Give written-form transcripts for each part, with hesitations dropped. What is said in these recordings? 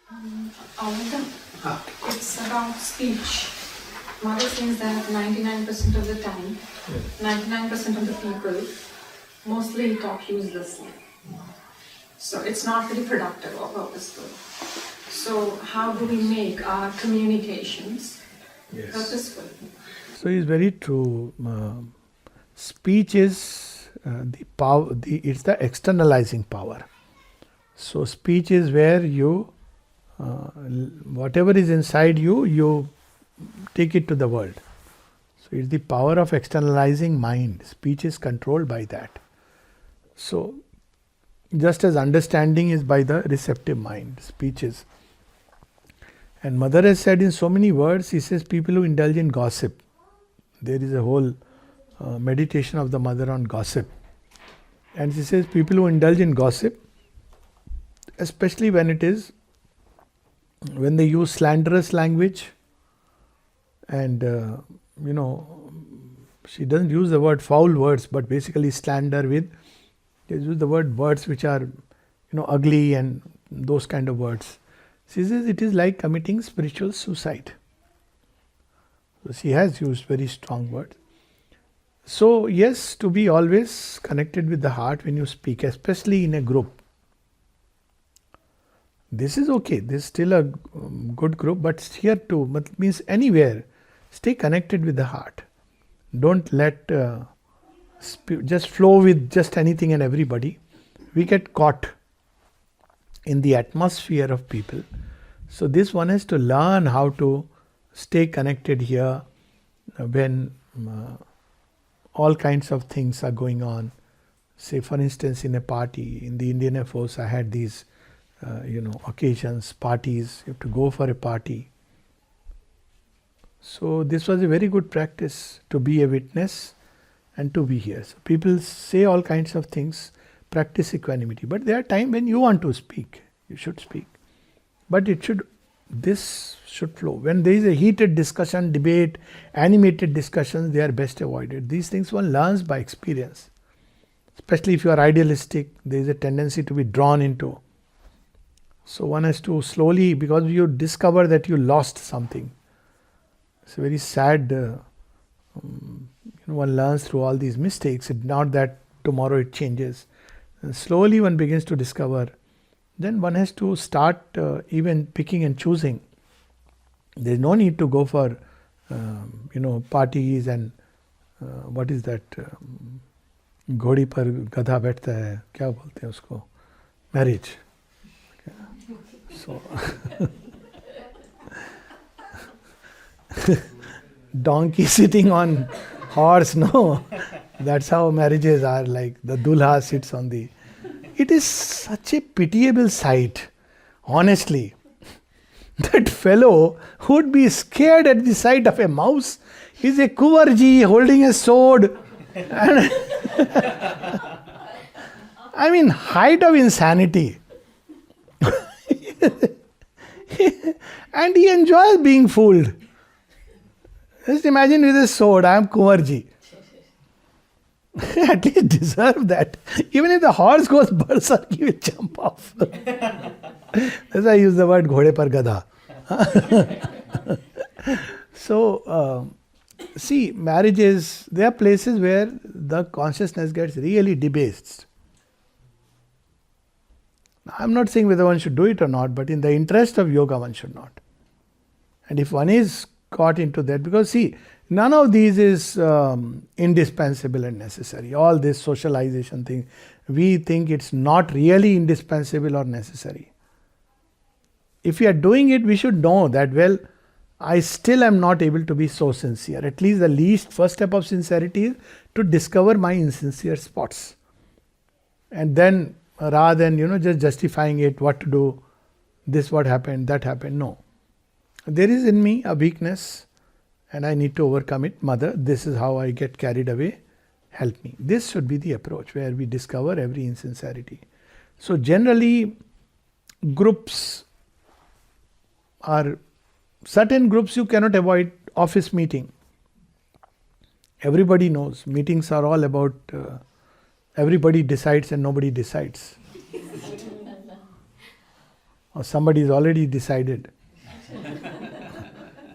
All of them. It's about speech. Mother says that 99% of the time, 99% of the people mostly talk uselessly. So it's not very productive or purposeful. So how do we make our communications purposeful? So it's very true. Speech is the power. It's the externalizing power. So speech is where you, whatever is inside you, you take it to the world. So it's the power of externalizing mind. Speech is controlled by that. So just as understanding is by the receptive mind, speech is. And Mother has said in so many words, she says people who indulge in gossip. There is a whole meditation of the Mother on gossip. And she says people who indulge in gossip, especially when they use slanderous language, and she doesn't use the word foul words, but basically slander they use the words which are ugly and those kind of words. She says it is like committing spiritual suicide. So she has used very strong words. So yes, to be always connected with the heart when you speak, especially in a group. This is okay. This is still a good group, but here too, means anywhere, stay connected with the heart. Don't let just flow with just anything and everybody. We get caught in the atmosphere of people. So this one has to learn how to stay connected here when all kinds of things are going on. Say for instance in a party, in the Indian Air Force I had these occasions, parties, you have to go for a party. So this was a very good practice to be a witness and to be here. So people say all kinds of things, practice equanimity. But there are times when you want to speak, you should speak. But this should flow. When there is a heated discussion, debate, animated discussions, they are best avoided. These things one learns by experience. Especially if you are idealistic, there is a tendency to be drawn into. So one has to slowly, because you discover that you lost something. It's a very sad, one learns through all these mistakes. It's not that tomorrow it changes. And slowly one begins to discover. Then one has to start even picking and choosing. There's no need to go for, parties and what is that? घोड़ी पर गधा बैठता है, क्या बोलते हैं उसको? Marriage. So donkey sitting on horse, no. That's how marriages are, like the dulha sits on the. It is such a pitiable sight, honestly. That fellow who would be scared at the sight of a mouse is a kuvarji holding a sword. And I mean, height of insanity. And he enjoys being fooled. Just imagine with a sword, I am kuvarji. At least deserve that. Even if the horse goes berserk, he will jump off. That's why I use the word घोड़े पर गधा. So, see, marriages, they are places where the consciousness gets really debased. I'm not saying whether one should do it or not, but in the interest of yoga, one should not. And if one is caught into that, because see, none of these is indispensable and necessary. All this socialization thing, we think it's not really indispensable or necessary. If we are doing it, we should know that, well, I still am not able to be so sincere. At least the first step of sincerity is to discover my insincere spots. And then, rather than, just justifying it, what to do, this what happened, that happened, no. There is in me a weakness and I need to overcome it. Mother, this is how I get carried away. Help me. This should be the approach where we discover every insincerity. So generally, groups are, certain groups you cannot avoid. Office meeting. Everybody knows. Meetings are all about everybody decides and nobody decides. or somebody is already decided,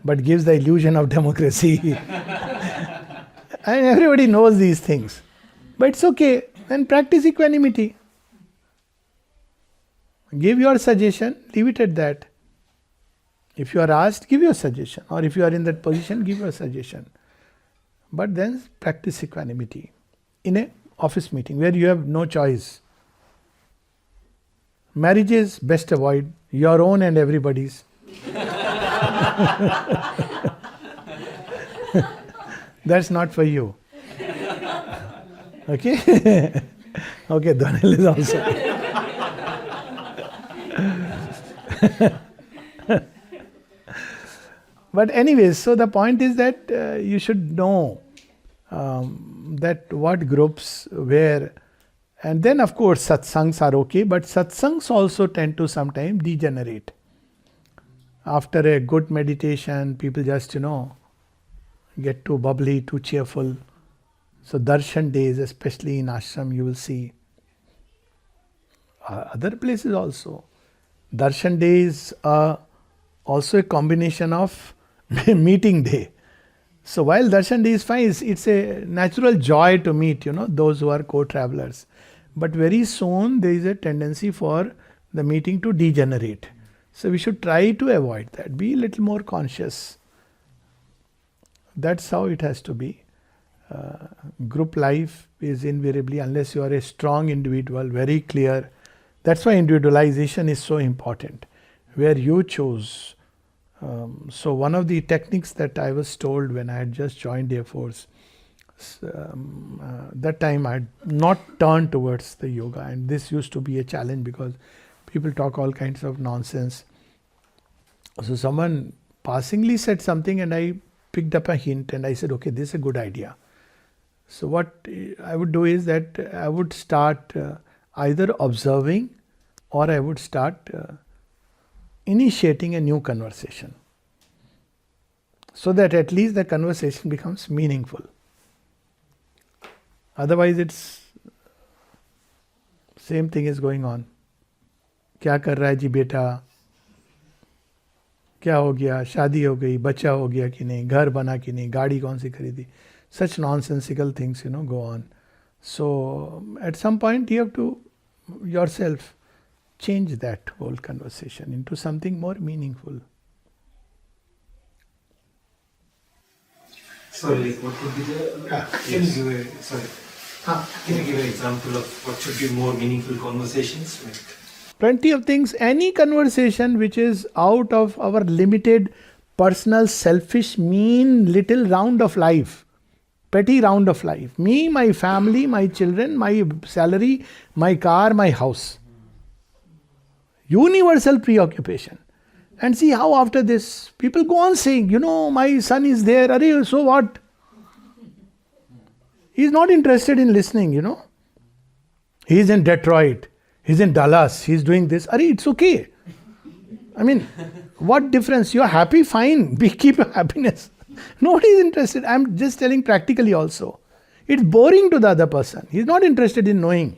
but gives the illusion of democracy. And everybody knows these things. But it's okay, then practice equanimity. Give your suggestion, leave it at that. If you are asked, give your suggestion. Or if you are in that position, give your suggestion. But then practice equanimity in an office meeting where you have no choice. Marriages, best avoid, your own and everybody's. That's not for you. Okay? Okay, Dhanil is also. But anyways, so the point is that you should know that what groups, where, and then of course satsangs are okay, but satsangs also tend to sometimes degenerate. After a good meditation, people just, get too bubbly, too cheerful. So darshan days, especially in ashram, you will see. Other places also. Darshan days are also a combination of meeting day. So while darshan day is fine, it's a natural joy to meet, those who are co-travelers. But very soon there is a tendency for the meeting to degenerate. So we should try to avoid that. Be a little more conscious. That's how it has to be. Group life is invariably, unless you are a strong individual, very clear. That's why individualization is so important, where you choose. So one of the techniques that I was told when I had just joined Air Force, that time I had not turned towards the yoga, and this used to be a challenge because people talk all kinds of nonsense. So someone passingly said something and I picked up a hint and I said, okay, this is a good idea. So what I would do is that I would start either observing or I would start initiating a new conversation, so that at least the conversation becomes meaningful. Otherwise it's same thing is going on. क्या कर रहा है जी बेटा? क्या हो गया? शादी हो गई, बच्चा हो गया कि नहीं, घर बना कि नहीं, गाड़ी कौन सी खरीदी? Such nonsensical things, go on. So at some point you have to yourself change that whole conversation into something more meaningful. Sorry, what would be the? Can you give an example of what should be more meaningful conversations? Plenty of things. Any conversation which is out of our limited, personal, selfish, mean little round of life, petty round of life. Me, my family, my children, my salary, my car, my house. Universal preoccupation. And see how after this, people go on saying, my son is there, Arey, so what? He's not interested in listening, He's in Detroit, he's in Dallas, he's doing this. Arey, it's okay. I mean, what difference? You're happy, fine, keep your happiness. Nobody is interested. I'm just telling practically also. It's boring to the other person. He's not interested in knowing.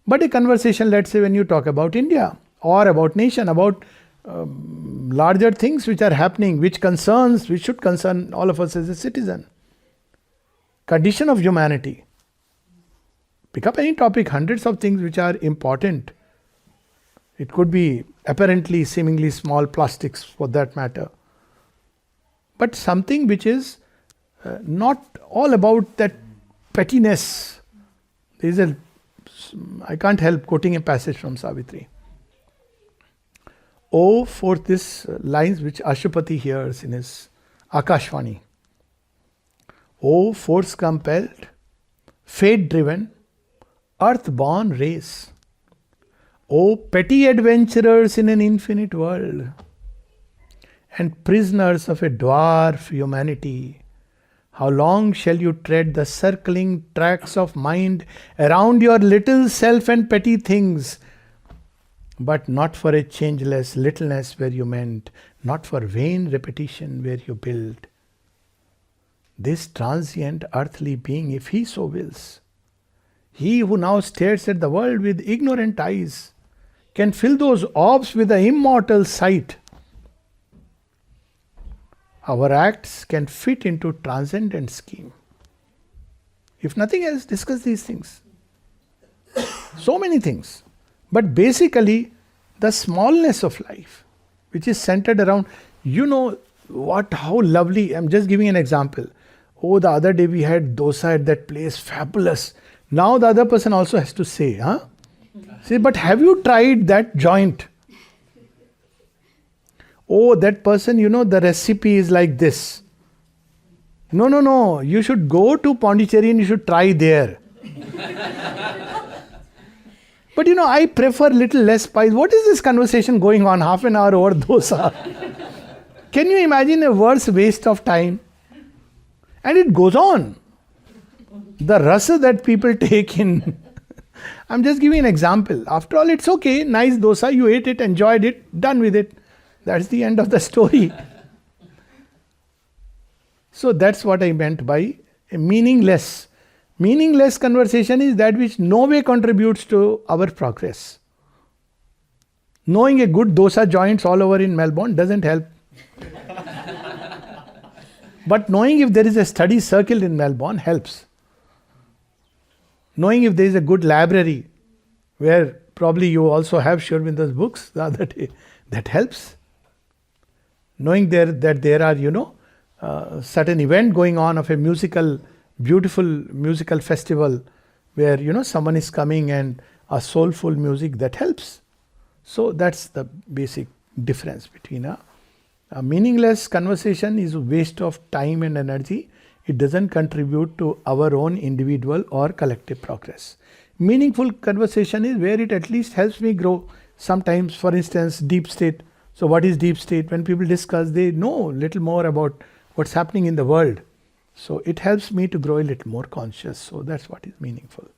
But a conversation, let's say when you talk about India or about nation, about larger things which are happening, which should concern all of us as a citizen. Condition of humanity. Pick up any topic, hundreds of things which are important. It could be apparently seemingly small plastics for that matter. But something which is not all about that pettiness. I can't help quoting a passage from Savitri. Oh, for this lines which Ashupati hears in his Akashvani. Oh, force compelled, fate driven, earth born race. Oh, petty adventurers in an infinite world, and prisoners of a dwarf humanity. How long shall you tread the circling tracks of mind around your little self and petty things, but not for a changeless littleness where you meant, not for vain repetition where you build. This transient earthly being, if he so wills, he who now stares at the world with ignorant eyes, can fill those orbs with the immortal sight. Our acts can fit into transcendent scheme. If nothing else, discuss these things. So many things. But basically, the smallness of life, which is centered around, how lovely, I'm just giving an example. Oh, the other day we had dosa at that place, fabulous. Now the other person also has to say, Say, but have you tried that joint? Oh, that person, the recipe is like this. No. You should go to Pondicherry and you should try there. But I prefer little less spice. What is this conversation going on half an hour over dosa? Can you imagine a worse waste of time? And it goes on. The rasa that people take in. I'm just giving an example. After all, it's okay. Nice dosa, you ate it, enjoyed it, done with it. That's the end of the story. So that's what I meant by a meaningless. Meaningless conversation is that which no way contributes to our progress. Knowing a good dosa joints all over in Melbourne doesn't help. But knowing if there is a study circle in Melbourne helps. Knowing if there is a good library, where probably you also have Shurvinda's books the other day, that helps. Knowing that there are, certain event going on of a beautiful musical festival, where, someone is coming and a soulful music, that helps. So that's the basic difference between a meaningless conversation is a waste of time and energy. It doesn't contribute to our own individual or collective progress. Meaningful conversation is where it at least helps me grow. Sometimes, for instance, deep state. So what is deep state? When people discuss, they know little more about what's happening in the world. So it helps me to grow a little more conscious. So that's what is meaningful.